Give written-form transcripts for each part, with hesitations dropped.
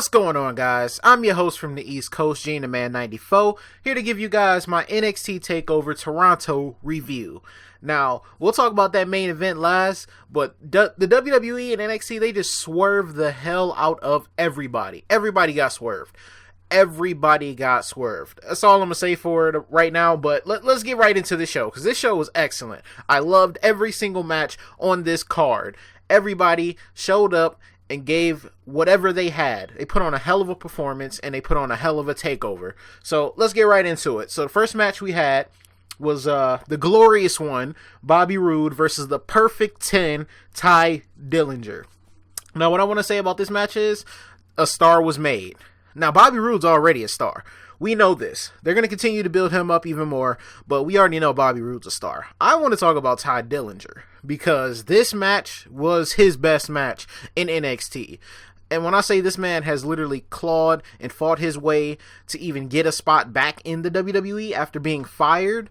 What's going on, guys? I'm your host from the East Coast, Gene the Man 94, here to give you guys my NXT Takeover Toronto review. Now, we'll talk about that main event last, but the WWE and NXT, they just swerved the hell out of everybody. Everybody got swerved. Everybody got swerved. That's all I'm going to say for it right now, but let's get right into the show, because this show was excellent. I loved every single match on this card. Everybody showed up and gave whatever they had. They put on a hell of a performance, and they put on a hell of a takeover. So let's get right into it. So the first match we had was the glorious one, Bobby Roode versus the Perfect 10, Ty Dillinger. Now, what I want to say about this match is a star was made. Now, Bobby Roode's already a star. We know this. They're going to continue to build him up even more, but we already know Bobby Roode's a star. I want to talk about Ty Dillinger, because this match was his best match in NXT. And when I say this man has literally clawed and fought his way to even get a spot back in the WWE after being fired,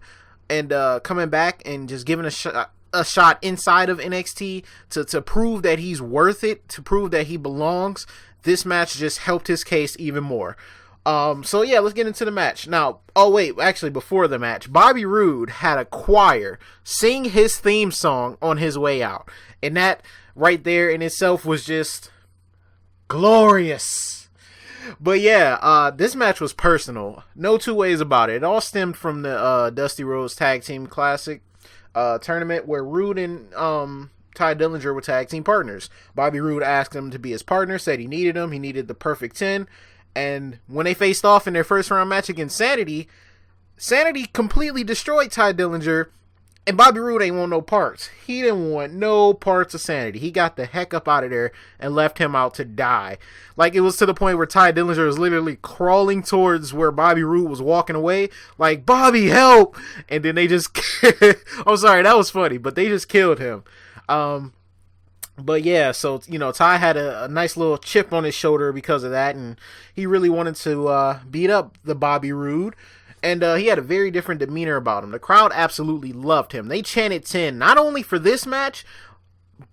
and coming back and just giving a shot inside of NXT to prove that he's worth it, to prove that he belongs, this match just helped his case even more. So yeah, let's get into the match. Now, before the match, Bobby Roode had a choir sing his theme song on his way out. And that right there in itself was just glorious. But yeah, this match was personal. No two ways about it. It all stemmed from the Rhodes Tag Team Classic tournament, where Roode and Ty Dillinger were tag team partners. Bobby Roode asked him to be his partner, said he needed him. He needed the perfect 10. And when they faced off in their first round match against Sanity completely destroyed Ty Dillinger, and Bobby Roode ain't want no parts. He didn't want no parts of Sanity. He got the heck up out of there and left him out to die. Like, it was to the point where Ty Dillinger was literally crawling towards where Bobby Roode was walking away, like, Bobby, help! And then they just, I'm sorry, that was funny, but they just killed him. But yeah, so, you know, Ty had a nice little chip on his shoulder because of that, and he really wanted to beat up the Bobby Roode, and he had a very different demeanor about him. The crowd absolutely loved him. They chanted 10, not only for this match,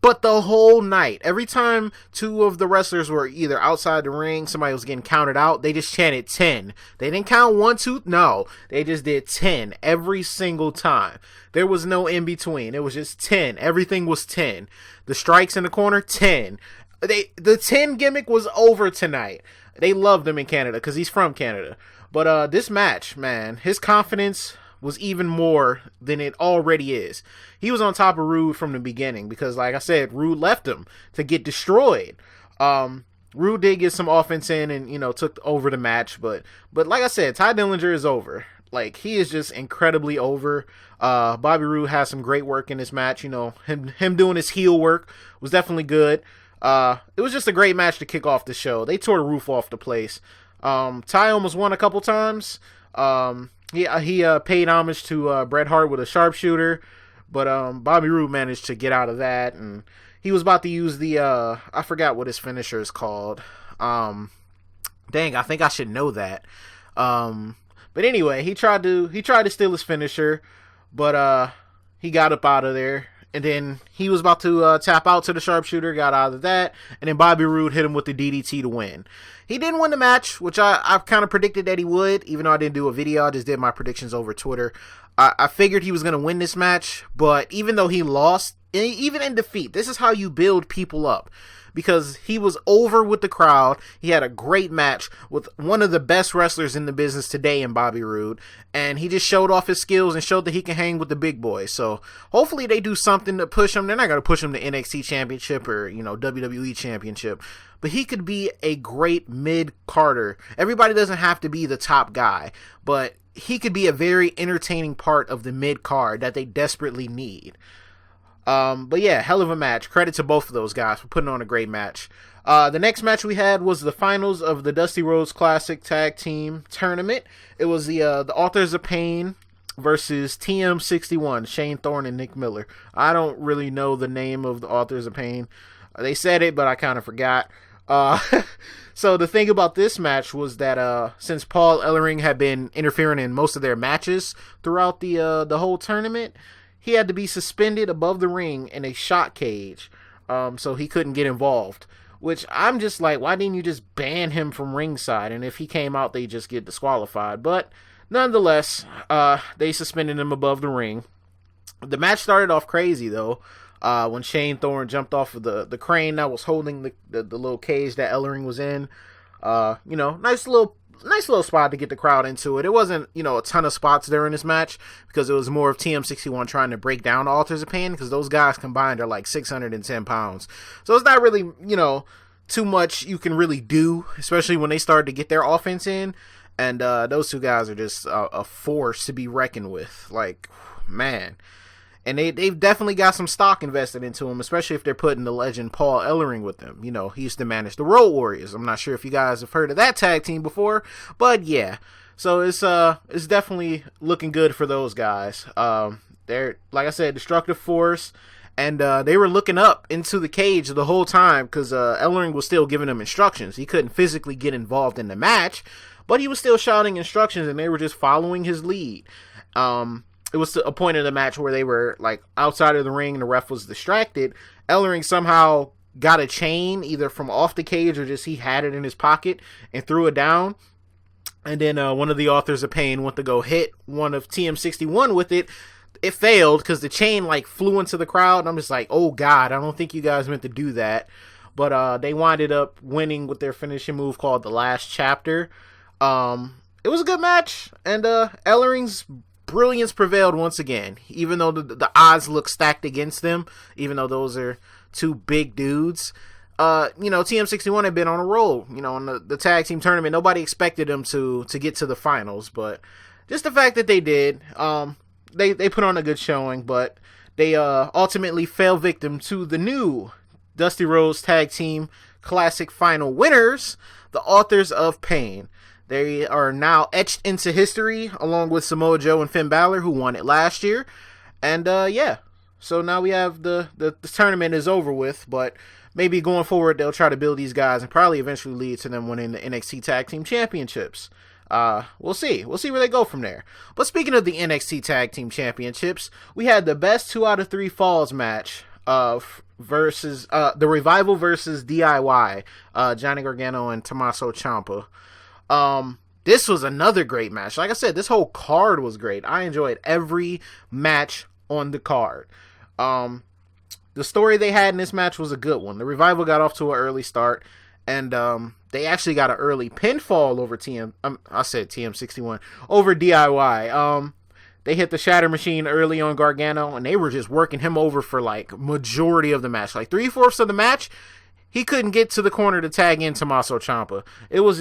but the whole night. Every time two of the wrestlers were either outside the ring, somebody was getting counted out, they just chanted 10. They didn't count 1, 2, no. They just did 10 every single time. There was no in between. It was just 10. Everything was 10. The strikes in the corner, 10. The 10 gimmick was over tonight. They loved him in Canada because he's from Canada. But this match, man, his confidence was even more than it already is. He was on top of Roode from the beginning because, like I said, Roode left him to get destroyed. Roode did get some offense in and, you know, took over the match. But like I said, Ty Dillinger is over. Like, he is just incredibly over. Bobby Roode has some great work in this match. You know, him doing his heel work was definitely good. It was just a great match to kick off the show. They tore the roof off the place. Ty almost won a couple times. He paid homage to Bret Hart with a sharpshooter, but Bobby Roode managed to get out of that, and he was about to use the I forgot what his finisher is called. Dang, I think I should know that. But anyway, he tried to steal his finisher, but he got up out of there. And then he was about to tap out to the sharpshooter, got out of that, and then Bobby Roode hit him with the DDT to win. He didn't win the match, which I kind of predicted that he would, even though I didn't do a video. I just did my predictions over Twitter. I figured he was going to win this match, but even though he lost, even in defeat, this is how you build people up. Because he was over with the crowd. He had a great match with one of the best wrestlers in the business today in Bobby Roode. And he just showed off his skills and showed that he can hang with the big boys. So hopefully they do something to push him. They're not going to push him to NXT Championship or, you know, WWE Championship. But he could be a great mid-carder. Everybody doesn't have to be the top guy. But he could be a very entertaining part of the mid-card that they desperately need. But yeah, hell of a match. Credit to both of those guys for putting on a great match. The next match we had was the finals of the Rhodes Classic Tag Team Tournament. It was the Authors of Pain versus TM61, Shane Thorne and Nick Miller. I don't really know the name of the Authors of Pain. They said it, but I kind of forgot. So the thing about this match was that since Paul Ellering had been interfering in most of their matches throughout the whole tournament, he had to be suspended above the ring in a shot cage, so he couldn't get involved. which I'm just like, why didn't you just ban him from ringside? And if he came out, they just get disqualified. But nonetheless, they suspended him above the ring. The match started off crazy, though, when Thorne jumped off of the crane that was holding the little cage that Ellering was in. Nice little spot to get the crowd into it. It wasn't, a ton of spots during this match because it was more of TM61 trying to break down the Authors of Pain, because those guys combined are like 610 pounds. So it's not really, too much you can really do, especially when they start to get their offense in. And those two guys are just a force to be reckoned with. Like, man. And they've definitely got some stock invested into him, especially if they're putting the legend Paul Ellering with them. He used to manage the Road Warriors. I'm not sure if you guys have heard of that tag team before, but yeah. So it's definitely looking good for those guys. They're, like I said, destructive force, and they were looking up into the cage the whole time because Ellering was still giving them instructions. He couldn't physically get involved in the match, but he was still shouting instructions, and they were just following his lead. It was a point in the match where they were like outside of the ring and the ref was distracted. Ellering somehow got a chain either from off the cage or just he had it in his pocket and threw it down. And then one of the Authors of Pain went to go hit one of TM61 with it. It failed because the chain like flew into the crowd. And I'm just like, oh God, I don't think you guys meant to do that. But they winded up winning with their finishing move called The Last Chapter. It was a good match. And Ellering's brilliance prevailed once again, even though the odds look stacked against them, even though those are two big dudes. TM61 had been on a roll, in the tag team tournament. Nobody expected them to get to the finals, but just the fact that they did, they put on a good showing, but they ultimately fell victim to the new Dusty Rhodes Tag Team Classic final winners, the Authors of Pain. They are now etched into history, along with Samoa Joe and Finn Balor, who won it last year. And, so now we have the tournament is over with, but maybe going forward, they'll try to build these guys and probably eventually lead to them winning the NXT Tag Team Championships. We'll see. We'll see where they go from there. But speaking of the NXT Tag Team Championships, we had the best 2 out of 3 falls match versus the Revival versus DIY, Johnny Gargano and Tommaso Ciampa. This was another great match. Like I said, this whole card was great. I enjoyed every match on the card. The story they had in this match was a good one. The Revival got off to an early start, and they actually got an early pinfall over TM61 over DIY. They hit the Shatter Machine early on Gargano, and they were just working him over for like majority of the match, like 3/4 of the match. He couldn't get to the corner to tag in Tommaso Ciampa. It was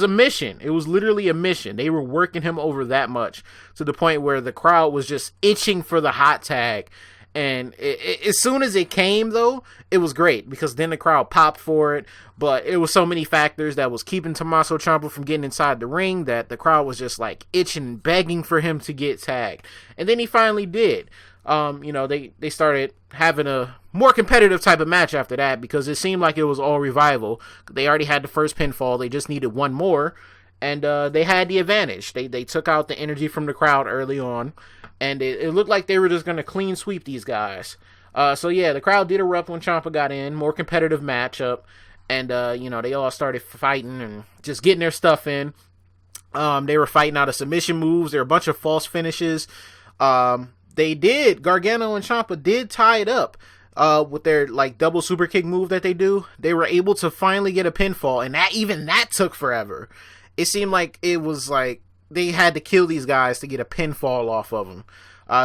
a mission. It was literally a mission. They were working him over that much to the point where the crowd was just itching for the hot tag. And as soon as it came, though, it was great because then the crowd popped for it. But it was so many factors that was keeping Tommaso Ciampa from getting inside the ring that the crowd was just like itching, begging for him to get tagged. And then he finally did. They started having a more competitive type of match after that because it seemed like it was all Revival. They already had the first pinfall. They just needed one more, and they had the advantage. They took out the energy from the crowd early on, and it looked like they were just going to clean sweep these guys. The crowd did erupt when Ciampa got in. More competitive matchup, and they all started fighting and just getting their stuff in. They were fighting out of submission moves. There were a bunch of false finishes. Gargano and Ciampa did tie it up with their like double super kick move that they do. They were able to finally get a pinfall, and that took forever. It seemed like it was like they had to kill these guys to get a pinfall off of them.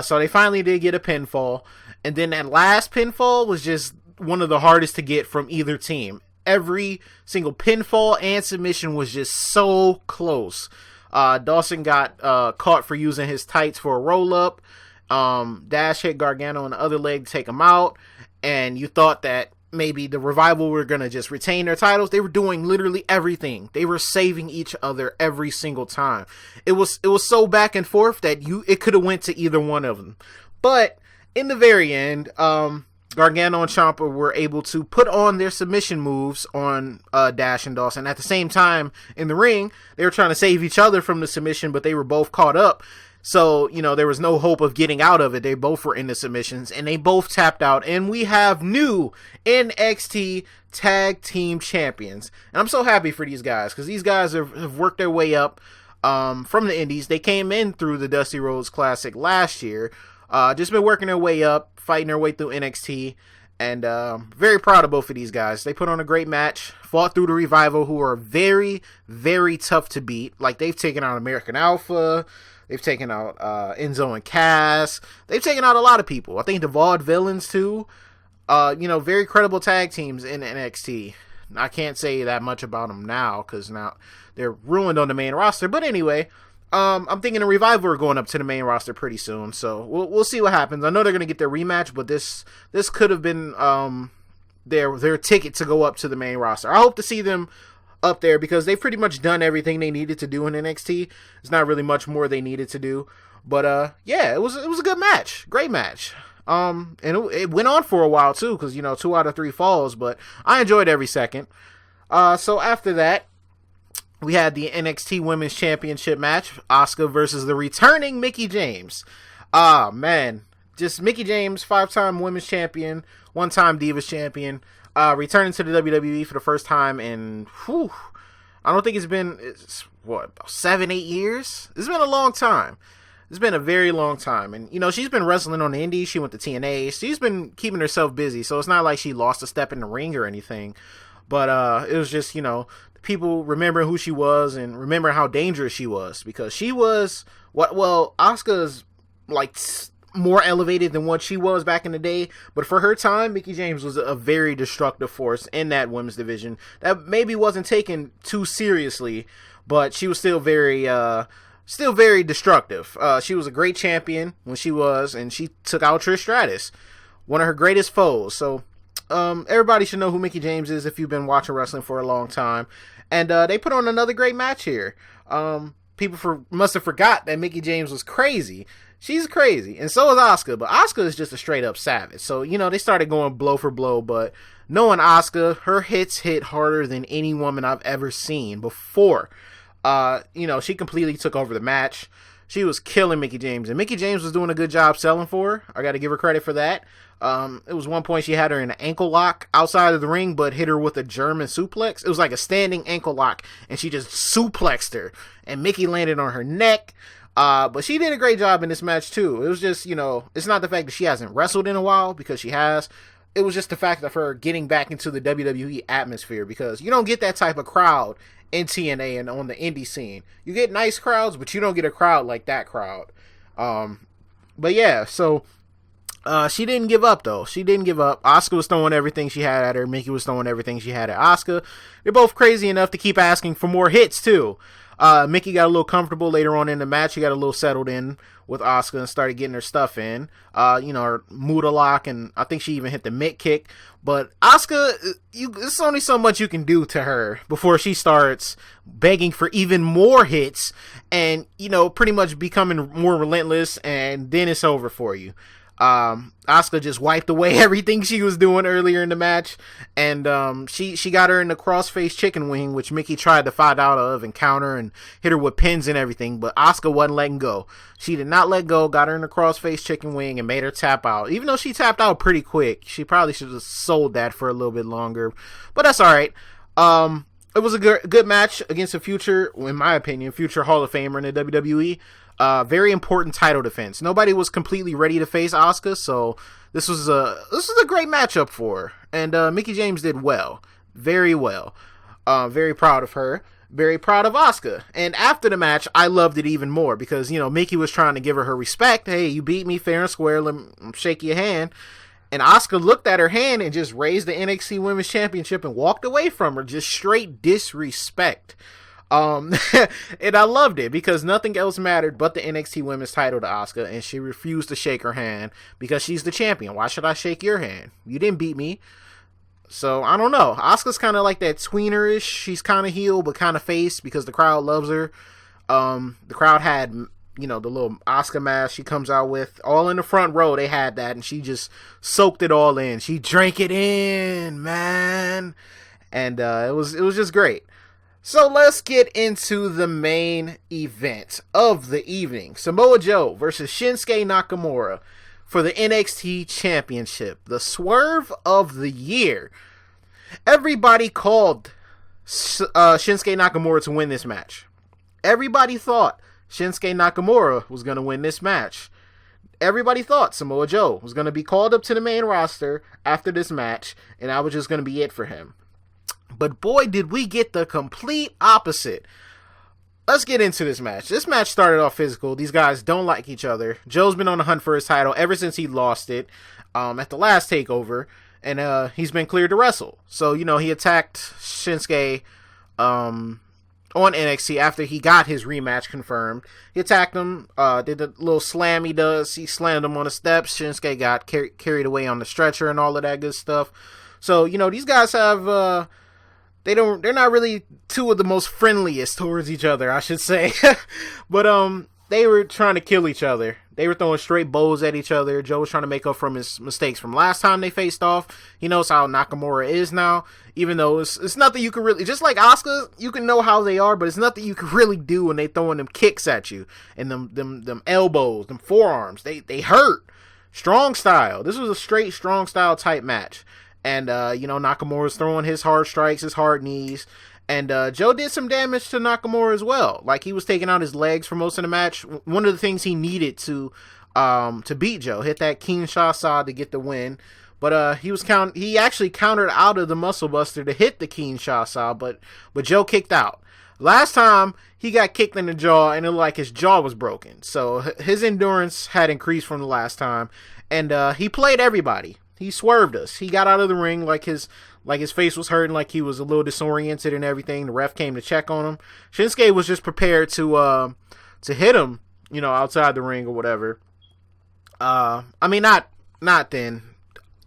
So they finally did get a pinfall, and then that last pinfall was just one of the hardest to get from either team. Every single pinfall and submission was just so close. Dawson got caught for using his tights for a roll-up. Dash hit Gargano on the other leg to take him out, and you thought that maybe the Revival were going to just retain their titles. They were doing literally everything. They were saving each other every single time. It was so back and forth that it could have went to either one of them. But in the very end, Gargano and Ciampa were able to put on their submission moves on Dash and Dawson. At the same time, in the ring, they were trying to save each other from the submission, but they were both caught up. So, there was no hope of getting out of it. They both were in the submissions, and they both tapped out. And we have new NXT Tag Team Champions. And I'm so happy for these guys, because these guys have worked their way up from the indies. They came in through the Dusty Rhodes Classic last year. Just been working their way up, fighting their way through NXT. And very proud of both of these guys. They put on a great match, fought through the Revival, who are very, very tough to beat. Like, they've taken out American Alpha. They've taken out Enzo and Cass. They've taken out a lot of people. I think the Vaudevillains, too. Very credible tag teams in NXT. I can't say that much about them now, because now they're ruined on the main roster. But anyway, I'm thinking the Revival are going up to the main roster pretty soon. So we'll see what happens. I know they're going to get their rematch, but this could have been their ticket to go up to the main roster. I hope to see them up there, because they've pretty much done everything they needed to do in NXT. There's not really much more they needed to do, but it was a good match, great match. And it went on for a while too, because 2 out of 3 falls, but I enjoyed every second. So after that, we had the NXT Women's Championship match, Asuka versus the returning Mickie James. Man, just Mickie James, 5-time Women's Champion, 1-time Divas Champion. Returning to the WWE for the first time in, I don't think it's about 7-8 years? It's been a long time. It's been a very long time. And, she's been wrestling on the indies. She went to TNA. She's been keeping herself busy. So it's not like she lost a step in the ring or anything. But it was just, people remembering who she was and remembering how dangerous she was. Because she was, Asuka's like more elevated than what she was back in the day, but for her time, Mickie James was a very destructive force in that women's division that maybe wasn't taken too seriously, but she was still very destructive. She was a great champion when she was, and she took out Trish Stratus, one of her greatest foes. So everybody should know who Mickie James is if you've been watching wrestling for a long time. And they put on another great match here. People must have forgot that Mickie James was crazy. She's crazy, and so is Asuka, but Asuka is just a straight-up savage. So, they started going blow for blow, but knowing Asuka, her hits hit harder than any woman I've ever seen before. She completely took over the match. She was killing Mickie James, and Mickie James was doing a good job selling for her. I got to give her credit for that. It was one point she had her in an ankle lock outside of the ring, but hit her with a German suplex. It was like a standing ankle lock, and she just suplexed her, and Mickie landed on her neck. But she did a great job in this match too. It was just, it's not the fact that she hasn't wrestled in a while, because she has. It was just the fact of her getting back into the WWE atmosphere, because you don't get that type of crowd in TNA and on the indie scene. You get nice crowds, but you don't get a crowd like that crowd. But yeah, so she didn't give up though. She didn't give up. Asuka was throwing everything she had at her. Mickie was throwing everything she had at Asuka. They're both crazy enough to keep asking for more hits too. Mickie got a little comfortable later on in the match. She got a little settled in with Asuka and started getting her stuff in. Her Muda lock, and I think she even hit the mid kick. But Asuka, there's only so much you can do to her before she starts begging for even more hits and, pretty much becoming more relentless, and then it's over for you. Asuka just wiped away everything she was doing earlier in the match, and she got her in the crossface chicken wing, which Mickie tried to fight out of and counter and hit her with pins and everything, but Asuka wasn't letting go. She did not let go, got her in the crossface chicken wing and made her tap out. Even though she tapped out pretty quick, she probably should have sold that for a little bit longer, but that's alright. It was a good match against a future, in my opinion, future Hall of Famer in the WWE. Very important title defense. Nobody was completely ready to face Asuka, so this was a great matchup for her. And Mickie James did well, very well. Very proud of her. Very proud of Asuka. And after the match, I loved it even more because Mickie was trying to give her respect. Hey, you beat me fair and square. Let me shake your hand. And Asuka looked at her hand and just raised the NXT Women's Championship and walked away from her. Just straight disrespect. And I loved it because nothing else mattered but the NXT Women's title to Asuka, and she refused to shake her hand because she's the champion. Why should I shake your hand? You didn't beat me. So, I don't know. Asuka's kind of like that tweener-ish. She's kind of heel, but kind of face because the crowd loves her. The crowd had, the little Asuka mask she comes out with. All in the front row, they had that, and she just soaked it all in. She drank it in, man. And it was just great. So let's get into the main event of the evening. Samoa Joe versus Shinsuke Nakamura for the NXT Championship. The swerve of the year. Everybody called Shinsuke Nakamura to win this match. Everybody thought Shinsuke Nakamura was going to win this match. Everybody thought Samoa Joe was going to be called up to the main roster after this match, and that was just going to be it for him. But boy, did we get the complete opposite. Let's get into this match. This match started off physical. These guys don't like each other. Joe's been on the hunt for his title ever since he lost it at the last takeover, and he's been cleared to wrestle. So, you know, he attacked Shinsuke on NXT after he got his rematch confirmed. He attacked him, did the little slam he does. He slammed him on the steps. Shinsuke got carried away on the stretcher and all of that good stuff. So, you know, these guys have... they're not really two of the most friendliest towards each other, I should say. But they were trying to kill each other. They were throwing straight bows at each other. Joe was trying to make up from his mistakes from last time they faced off. He knows how Nakamura is now, even though it's nothing you can really, just like Asuka, you can know how they are, but it's nothing you can really do when they throwing them kicks at you and them elbows, them forearms. They hurt. Strong style. This was a straight strong style type match. And, you know, Nakamura's throwing his hard strikes, his hard knees. And Joe did some damage to Nakamura as well. Like, he was taking out his legs for most of the match. One of the things he needed to beat Joe. Hit that Kinshasa to get the win. But he actually countered out of the Muscle Buster to hit the Kinshasa, but Joe kicked out. Last time, he got kicked in the jaw, and it looked like his jaw was broken. So, his endurance had increased from the last time. And he played everybody. He swerved us. He got out of the ring like his face was hurting, like he was a little disoriented and everything. The ref came to check on him. Shinsuke was just prepared to hit him, you know, outside the ring or whatever. I mean, not then.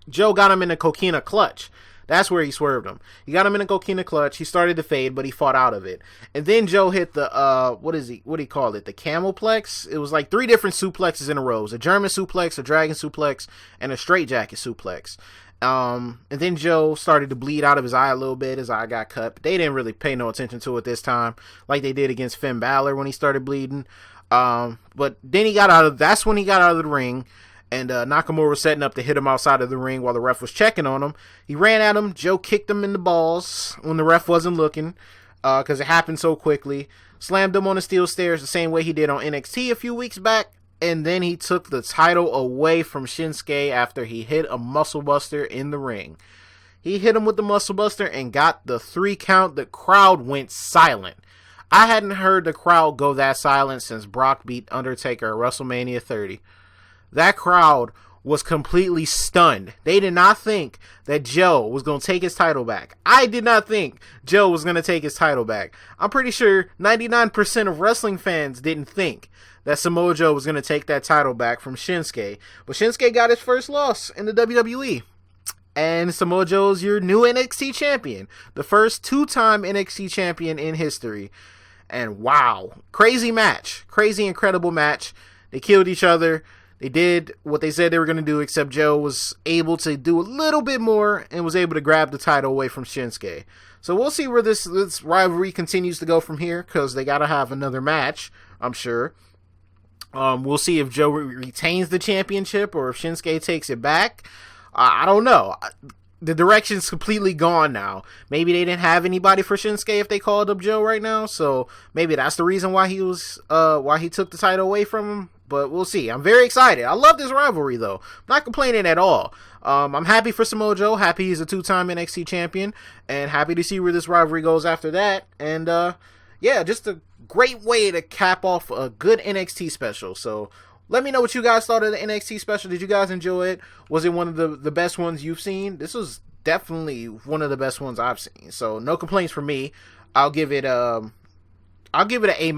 Joe got him in the coquina clutch. That's where he swerved him. He got him in a coquina clutch. He started to fade, but he fought out of it. And then Joe hit the, what do you call it? The camelplex? It was like 3 different suplexes in a row. It was a German suplex, a dragon suplex, and a straightjacket suplex. And then Joe started to bleed out of his eye a little bit. His eye got cut. But they didn't really pay no attention to it this time, like they did against Finn Balor when he started bleeding. But then that's when he got out of the ring. And Nakamura was setting up to hit him outside of the ring while the ref was checking on him. He ran at him. Joe kicked him in the balls when the ref wasn't looking, because it happened so quickly. Slammed him on the steel stairs the same way he did on NXT a few weeks back. And then he took the title away from Shinsuke after he hit a muscle buster in the ring. He hit him with the muscle buster and got the 3 count. The crowd went silent. I hadn't heard the crowd go that silent since Brock beat Undertaker at WrestleMania 30. That crowd was completely stunned. They did not think that Joe was going to take his title back. I did not think Joe was going to take his title back. I'm pretty sure 99% of wrestling fans didn't think that Samoa Joe was going to take that title back from Shinsuke. But Shinsuke got his first loss in the WWE. And Samoa Joe's your new NXT champion. The first 2-time NXT champion in history. And wow. Crazy match. Crazy, incredible match. They killed each other. They did what they said they were going to do, except Joe was able to do a little bit more and was able to grab the title away from Shinsuke. So we'll see where this rivalry continues to go from here, because they got to have another match, I'm sure. We'll see if Joe retains the championship or if Shinsuke takes it back. I don't know. The direction's completely gone now. Maybe they didn't have anybody for Shinsuke if they called up Joe right now, so maybe that's the reason why he took the title away from him. But we'll see. I'm very excited. I love this rivalry, though. I'm not complaining at all. I'm happy for Samoa Joe. Happy he's a 2-time NXT champion. And happy to see where this rivalry goes after that. And, yeah, just a great way to cap off a good NXT special. So, let me know what you guys thought of the NXT special. Did you guys enjoy it? Was it one of the best ones you've seen? This was definitely one of the best ones I've seen. So, no complaints from me. I'll give it an A-. I'll give it an A-.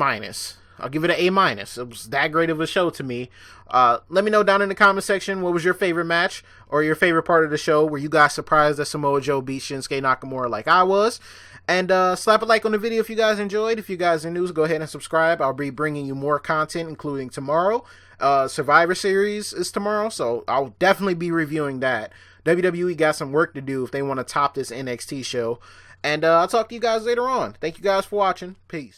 It was that great of a show to me. Let me know down in the comment section what was your favorite match or your favorite part of the show. Were you guys surprised that Samoa Joe beat Shinsuke Nakamura like I was? And slap a like on the video if you guys enjoyed. If you guys are new, go ahead and subscribe. I'll be bringing you more content, including tomorrow. Survivor Series is tomorrow, so I'll definitely be reviewing that. WWE got some work to do if they want to top this NXT show. And I'll talk to you guys later on. Thank you guys for watching. Peace.